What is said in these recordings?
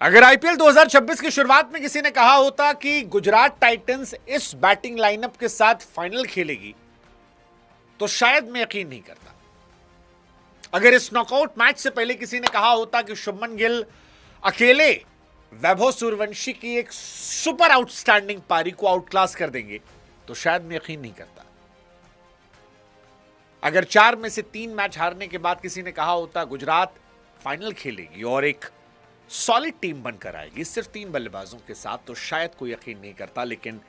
अगर आईपीएल 2026 की शुरुआत में किसी ने कहा होता कि गुजरात टाइटंस इस बैटिंग लाइनअप के साथ फाइनल खेलेगी तो शायद मैं यकीन नहीं करता। अगर इस नॉकआउट मैच से पहले किसी ने कहा होता कि शुभमन गिल अकेले वैभव सूर्यवंशी की एक सुपर आउटस्टैंडिंग पारी को आउट क्लास कर देंगे तो शायद मैं यकीन नहीं करता। अगर 4 में से 3 मैच हारने के बाद किसी ने कहा होता गुजरात फाइनल खेलेगी और एक सॉलिड टीम बनकर आएगी सिर्फ 3 बल्लेबाजों के साथ, तो शायद कोई यकीन नहीं करता। लेकिन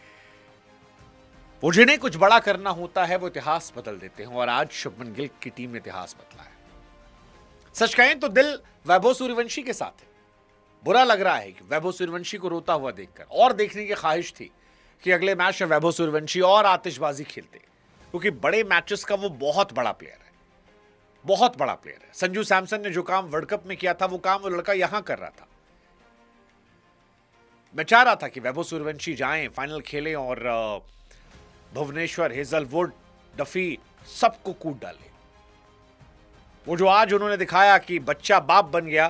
वो जिन्हें कुछ बड़ा करना होता है वो इतिहास बदल देते हैं और आज शुभमन गिल की टीम ने इतिहास बदला है। सच कहें तो दिल वैभव सूर्यवंशी के साथ है। बुरा लग रहा है कि वैभव सूर्यवंशी को रोता हुआ देखकर, और देखने की ख्वाहिश थी कि अगले मैच में वैभव सूर्यवंशी और आतिशबाजी खेलते, क्योंकि बड़े मैचेस का वो बहुत बड़ा प्लेयर है, बहुत बड़ा प्लेयर है। संजू सैमसन ने जो काम वर्ल्ड कप में किया था वो काम वो लड़का यहां कर रहा था। मैं चाह रहा था कि वैभव सूर्यवंशी जाएं, फाइनल खेलें और भुवनेश्वर, हेजलवुड, डफी सबको कूट डाले। वो जो आज उन्होंने दिखाया कि बच्चा बाप बन गया,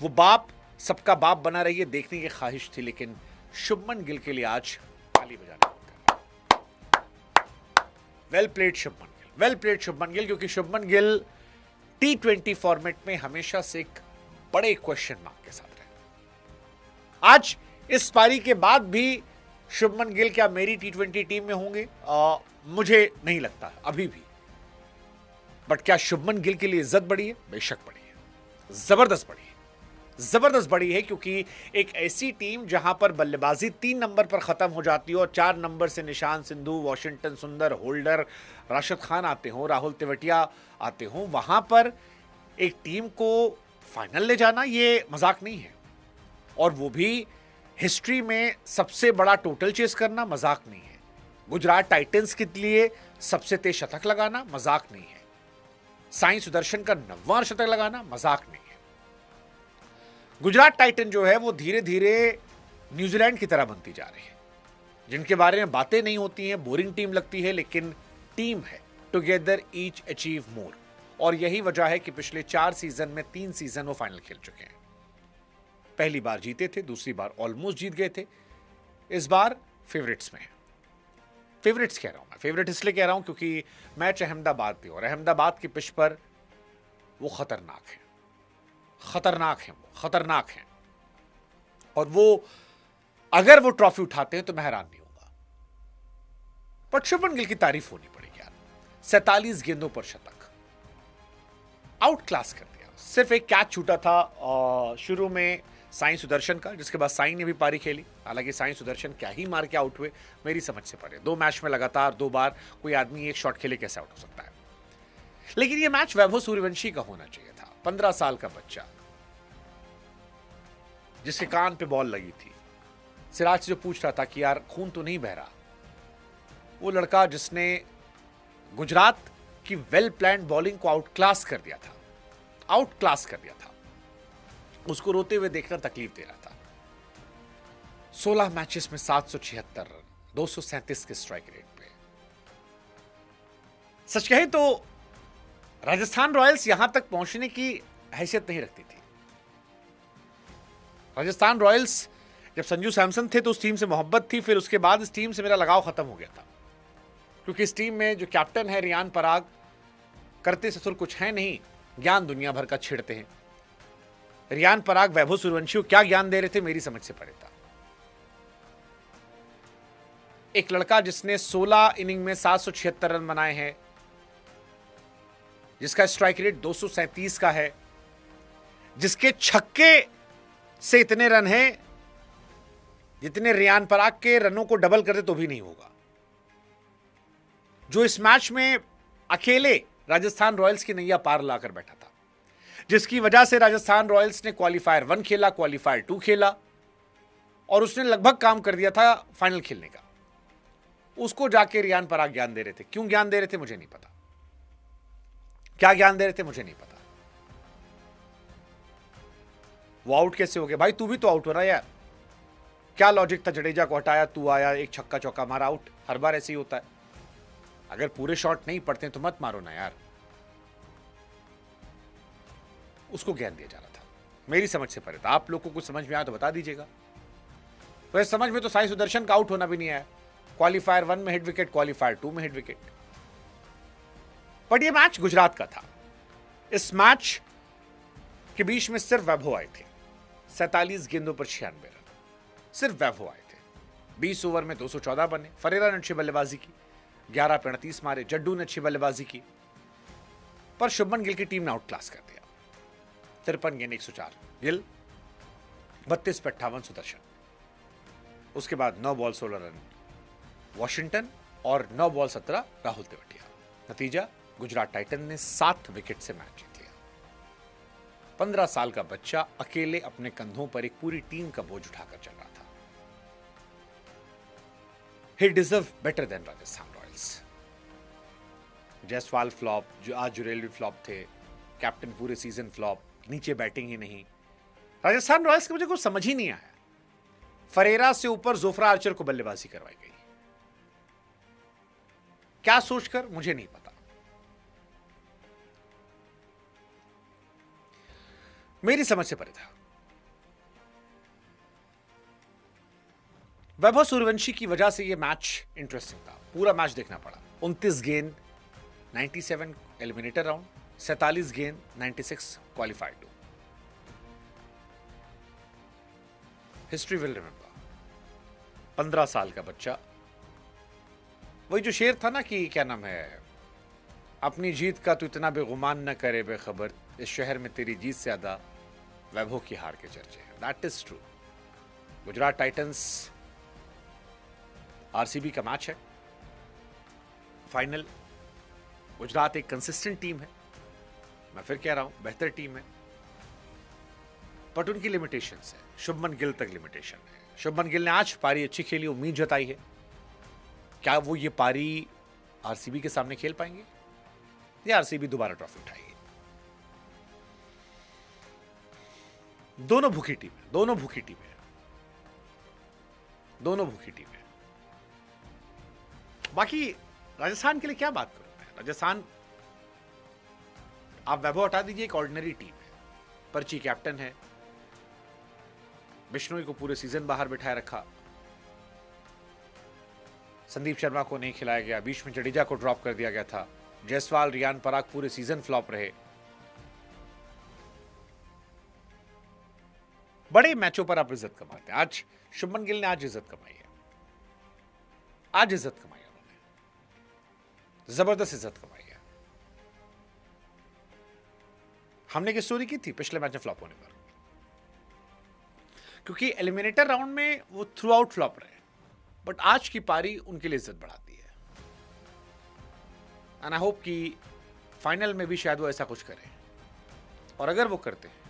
वो बाप सबका बाप बना रही है, देखने की ख्वाहिश थी। लेकिन शुभमन गिल के लिए आज ताली बजाने well played Shubman Gill, well played Shubman Gill, क्योंकि शुभमन गिल T20 फॉर्मेट में हमेशा से एक बड़े क्वेश्चन मार्क के साथ रहे। आज इस पारी के बाद भी शुभमन गिल क्या मेरी T20 टीम में होंगे? मुझे नहीं लगता अभी भी। बट क्या शुभमन गिल के लिए इज्जत बढ़ी है? बेशक बढ़ी है, जबरदस्त बढ़ी है, जबरदस्त बड़ी है। क्योंकि एक ऐसी टीम जहां पर बल्लेबाजी 3 नंबर पर खत्म हो जाती है और 4 नंबर से निशान सिंधु, वॉशिंगटन सुंदर, होल्डर, राशिद खान आते हो, राहुल तेवतिया आते हो, वहां पर एक टीम को फाइनल ले जाना ये मजाक नहीं है। और वो भी हिस्ट्री में सबसे बड़ा टोटल चेस करना मजाक नहीं है। गुजरात टाइटंस के लिए सबसे तेज शतक लगाना मजाक नहीं है। साई सुदर्शन का 90वां शतक लगाना मजाक नहीं है। गुजरात टाइटन जो है वो धीरे धीरे न्यूजीलैंड की तरह बनती जा रही है, जिनके बारे में बातें नहीं होती हैं, बोरिंग टीम लगती है, लेकिन टीम है। Together each achieve more. और यही वजह है कि पिछले 4 सीजन में 3 सीजन वो फाइनल खेल चुके हैं। पहली बार जीते थे, दूसरी बार ऑलमोस्ट जीत गए थे, इस बार फेवरेट्स में है। फेवरेट्स कह रहा हूं मैं, फेवरेट इसलिए कह रहा हूं क्योंकि मैच अहमदाबाद पे, और अहमदाबाद की पिच पर वो खतरनाक है, खतरनाक है, वो खतरनाक है। और वो अगर वो ट्रॉफी उठाते हैं तो मैं हैरान नहीं होगा। पर शुभमन गिल की तारीफ होनी पड़ेगी यार। 47 गेंदों पर शतक, आउट क्लास कर दिया। सिर्फ एक कैच छूटा था शुरू में साई सुदर्शन का, जिसके बाद साई ने भी पारी खेली। हालांकि साई सुदर्शन क्या ही मार के आउट हुए मेरी समझ से परे। 2 मैच में लगातार 2 बार कोई आदमी एक शॉट खेले कैसे आउट हो सकता है? लेकिन यह मैच वैभव सूर्यवंशी का होना चाहिए था। 15 साल का बच्चा जिसके कान पे बॉल लगी थी, सिराज से जो पूछ रहा था कि यार खून तो नहीं बह रहा, वो लड़का जिसने गुजरात की वेल प्लान्ड बॉलिंग को आउट क्लास कर दिया था, आउट क्लास कर दिया था, उसको रोते हुए देखना तकलीफ दे रहा था। 16 मैचेस में 776 रन, 237 के स्ट्राइक रेट पे। सच कहें तो राजस्थान रॉयल्स यहां तक पहुंचने की हैसियत नहीं रखती थी। राजस्थान रॉयल्स जब संजू सैमसन थे तो उस टीम से मोहब्बत थी, फिर उसके बाद इस टीम से मेरा लगाव खत्म हो गया था। क्योंकि इस टीम में जो कैप्टन है रियान पराग, करते ससुर कुछ है नहीं, ज्ञान दुनिया भर का छेड़ते हैं। रियान पराग वैभव सूर्यवंशी को क्या ज्ञान दे रहे थे मेरी समझ से परे था। एक लड़का जिसने 16 इनिंग में 776 रन बनाए हैं, जिसका स्ट्राइक रेट 237 का है, जिसके छक्के से इतने रन हैं जितने रियान पराग के रनों को डबल कर दे तो भी नहीं होगा, जो इस मैच में अकेले राजस्थान रॉयल्स की नैया पार लाकर बैठा था, जिसकी वजह से राजस्थान रॉयल्स ने क्वालिफायर 1 खेला, क्वालिफायर 2 खेला, और उसने लगभग काम कर दिया था फाइनल खेलने का। उसको जाके रियान पराग ज्ञान दे रहे थे। क्यों ज्ञान दे रहे थे मुझे नहीं पता, क्या ज्ञान दे रहे थे मुझे नहीं पता। वो आउट कैसे हो गया? भाई तू भी तो आउट हो रहा यार, क्या लॉजिक था? जडेजा को हटाया, तू आया, एक छक्का चौका मारा, आउट। हर बार ऐसे ही होता है। अगर पूरे शॉट नहीं पड़ते तो मत मारो ना यार। उसको ज्ञान दिया जा रहा था। मेरी समझ से परे था। आप लोगों को कुछ समझ में आया तो बता दीजिएगा। वैसे समझ में तो साई सुदर्शन का आउट होना भी नहीं आया। क्वालिफायर 1 में हिट विकेट, क्वालिफायर 2 में हिट विकेट। बट ये मैच गुजरात का था। इस मैच के बीच में सिर्फ वैभव आए थे। 47 गेंदों पर 96 रन, सिर्फ वैभव आए थे। 20 ओवर में 214 बने। फरेरा ने अच्छी बल्लेबाजी की, 11 पे 38 मारे। जड्डू ने अच्छी बल्लेबाजी की, पर शुभमन गिल की टीम ने आउट क्लास कर दिया। 53 गेंद 104 गिल, 32 पे 58 सुदर्शन। उसके बाद 9 बॉल 16 रन वॉशिंगटन और 9 बॉल 17 राहुल तेवटिया। नतीजा, गुजरात टाइटन ने 7 विकेट से मैच जीत लिया। 15 साल का बच्चा अकेले अपने कंधों पर एक पूरी टीम का बोझ उठाकर चल रहा था। He deserve better than Rajasthan Royals. Jaiswal flop, जो आज जुरेल फ्लॉप थे, कैप्टन पूरे सीजन फ्लॉप, नीचे बैटिंग ही नहीं। राजस्थान रॉयल्स के मुझे कुछ समझ ही नहीं आया। फरेरा से ऊपर जोफ्रा आर्चर को बल्लेबाजी करवाई गई, क्या सोचकर मुझे नहीं पता। मेरी समझ से परे था। वैभव सूर्यवंशी की वजह से यह मैच इंटरेस्टिंग था। पूरा मैच देखना पड़ा। 29 गेंद 97 एलिमिनेटर राउंड, 47 गेंद 96 qualified to. History will remember. 15 साल का बच्चा, वही जो शेर था ना कि क्या नाम है, अपनी जीत का तू इतना बेगुमान न करे बेखबर, इस शहर में तेरी जीत से ज्यादा वैभव की हार के चर्चे हैं। That is true. Gujarat Titans RCB का मैच है, फाइनल। गुजरात एक कंसिस्टेंट टीम है, मैं फिर कह रहा हूं बेहतर टीम है, बट उनकी लिमिटेशंस है। शुभमन गिल तक लिमिटेशन है। शुभमन गिल ने आज पारी अच्छी खेली, उम्मीद जताई है। क्या वो ये पारी आरसीबी के सामने खेल पाएंगे या आरसीबी दोबारा ट्रॉफी उठाएगी? दोनों भूखी टीम है, दोनों भूखी टीम है, दोनों भूखी टीम है। बाकी राजस्थान के लिए क्या बात करूं मैं। राजस्थान, आप वैभव हटा दीजिए, एक ऑर्डिनरी टीम है। पर्ची कैप्टन है, बिश्नोई को पूरे सीजन बाहर बिठाए रखा, संदीप शर्मा को नहीं खिलाया गया, बीच में जडेजा को ड्रॉप कर दिया गया था। जायसवाल, रियान पराग पूरे सीजन फ्लॉप रहे। बड़े मैचों पर आप इज्जत कमाते हैं। आज शुभमन गिल ने आज इज्जत कमाई है, आज इज्जत कमाई है उन्होंने, जबरदस्त इज्जत कमाई है। हमने की स्टोरी की थी पिछले मैच में फ्लॉप होने पर, क्योंकि एलिमिनेटर राउंड में वो थ्रू आउट फ्लॉप रहे, बट आज की पारी उनके लिए इज्जत बढ़ाती है। एंड आई होप कि फाइनल में भी शायद वो ऐसा कुछ करें, और अगर वो करते हैं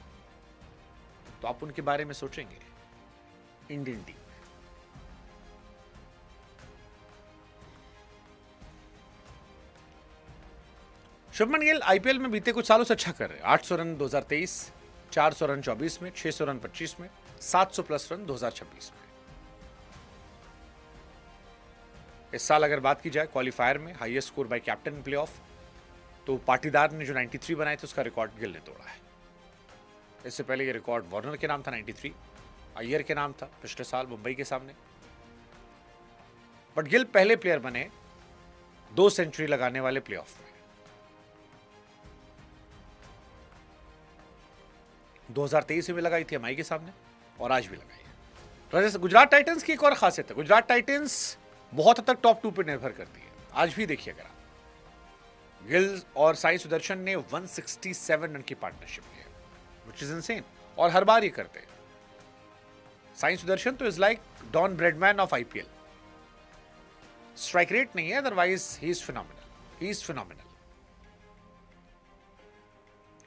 तो आप उनके बारे में सोचेंगे इंडियन टीम में। शुभमन गिल आईपीएल में बीते कुछ सालों से अच्छा कर रहे हैं। 800 रन 2023, 400 रन 24 में, 600 रन 25 में, 700 प्लस रन 2026 में। इस साल अगर बात की जाए क्वालिफायर में highest score bye captain playoff, तो पाटीदार ने जो 93 बनाए थे उसका रिकॉर्ड गिल ने तोड़ा है। इससे पहले ये रिकॉर्ड वार्नर के नाम था 93, अय्यर के नाम था पिछले साल मुंबई के सामने। बट गिल पहले प्लेयर बने 2 सेंचुरी लगाने वाले प्लेऑफ में। 2023 में लगाई थी एमआई के सामने, और आज भी लगाई है। गुजरात टाइटंस की एक और खासियत है, गुजरात टाइटंस बहुत हद तक टॉप 2 पे निर्भर करती है। आज भी देखिए अगर आप, गिल और साई सुदर्शन ने 167 रन की पार्टनरशिप की है, व्हिच इज इनसेन, और हर बार ये करते हैं। साई सुदर्शन तो is like Don Bradman of IPL. Strike rate नहीं है, otherwise he is phenomenal, he is phenomenal,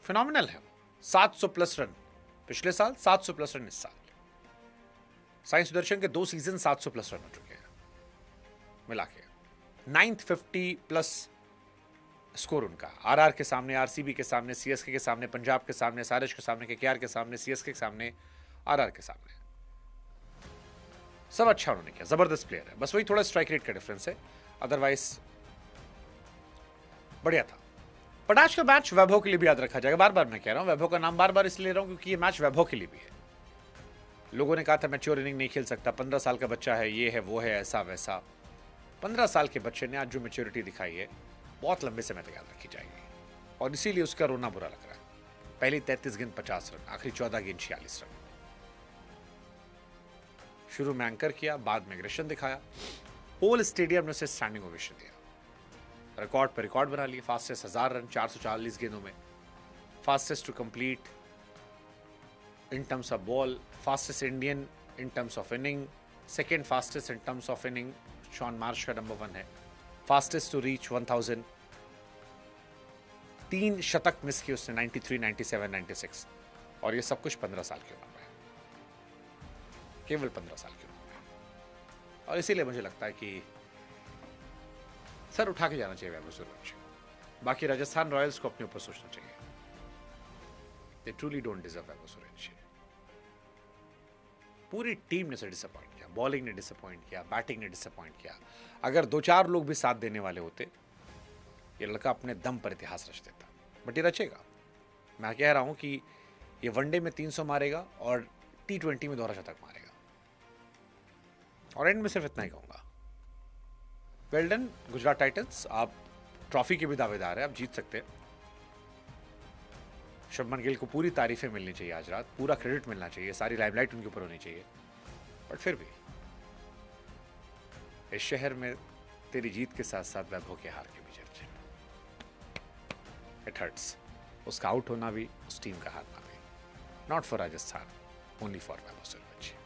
phenomenal है। 700 प्लस रन पिछले साल, 700 प्लस रन इस साल। साई सुदर्शन के 2 सीजन 700 प्लस रन हो चुके हैं मिला के। 950 प्लस स्कोर उनका, आरआर के सामने, आरसीबी के सामने, सीएसके के सामने, पंजाब के सामने, सारिश के सामने, केकेआर के सामने, सीएसके के सामने, आरआर के सामने, सब अच्छा उन्होंने किया। जबरदस्त प्लेयर है, बस वही थोड़ा स्ट्राइक रेट का डिफरेंस है, अदरवाइज बढ़िया था। बट आज का मैच वैभव के लिए भी याद रखा जाएगा। बार बार मैं कह रहा हूं, वैभव का नाम बार बार इसलिए ले रहा हूं क्योंकि ये मैच वैभव के लिए भी है। लोगों ने कहा था मैच्योर इनिंग नहीं खेल सकता, 15 साल का बच्चा है, ये है वो है, ऐसा वैसा। 15 साल के बच्चे ने आज जो मैच्योरिटी दिखाई है, बहुत लंबे समय तक याद रखी जाएगी, और इसीलिए उसका रोना बुरा लग रहा है। पहली 33 गेंद 50 रन, आखिरी 14 गेंद 46 रन। शुरू में एंकर किया, बाद में एग्रेशन दिखाया, पोल स्टेडियम ने उसे स्टैंडिंग ओवेशन दिया। रिकॉर्ड पर रिकॉर्ड बना लिए, फास्टेस्ट 1000 रन 440 गेंदों में, fastest to complete in terms of ball, fastest Indian in terms of inning, second fastest in terms of inning Shaun Marsh का नंबर 1 है, फास्टेस्ट टू रीच 1000, 3 शतक miss किए उसने, 93, 97, 96, और ये सब कुछ 15 साल की उम्र में, केवल 15 साल की उम्र में। और इसीलिए मुझे लगता है कि सर उठा के जाना चाहिए वैभव सूर्यवंशी को। बाकी राजस्थान रॉयल्स को अपने ऊपर सोचना चाहिए। दे truly don't deserve Vaibhav Suryavanshi. पूरी टीम ने उसे डिसअपॉइंट किया, बॉलिंग ने डिसअपॉइंट किया, बैटिंग ने डिसअपॉइंट किया। अगर 2-4 लोग भी साथ देने वाले होते, ये लड़का अपने दम पर इतिहास रच देता। बट ये रचेगा। मैं कह रहा हूं कि ये वनडे में 300 मारेगा और T20 में दोहरा शतक मारेगा। और एंड में सिर्फ इतना ही कहूंगा, वेल डन गुजरात टाइटंस, आप ट्रॉफी के भी दावेदार हैं, आप जीत सकते हैं। शुभमन गिल को पूरी तारीफें मिलनी चाहिए आज रात, पूरा क्रेडिट मिलना चाहिए, सारी लाइमलाइट उनके ऊपर होनी चाहिए। बट फिर भी इस शहर में तेरी जीत के साथ साथ वैभव के हार के भी चर्चे। इट हर्ट्स, उसका आउट होना भी, उस टीम का हारना भी। Not for Rajasthan, only for Vaibhav.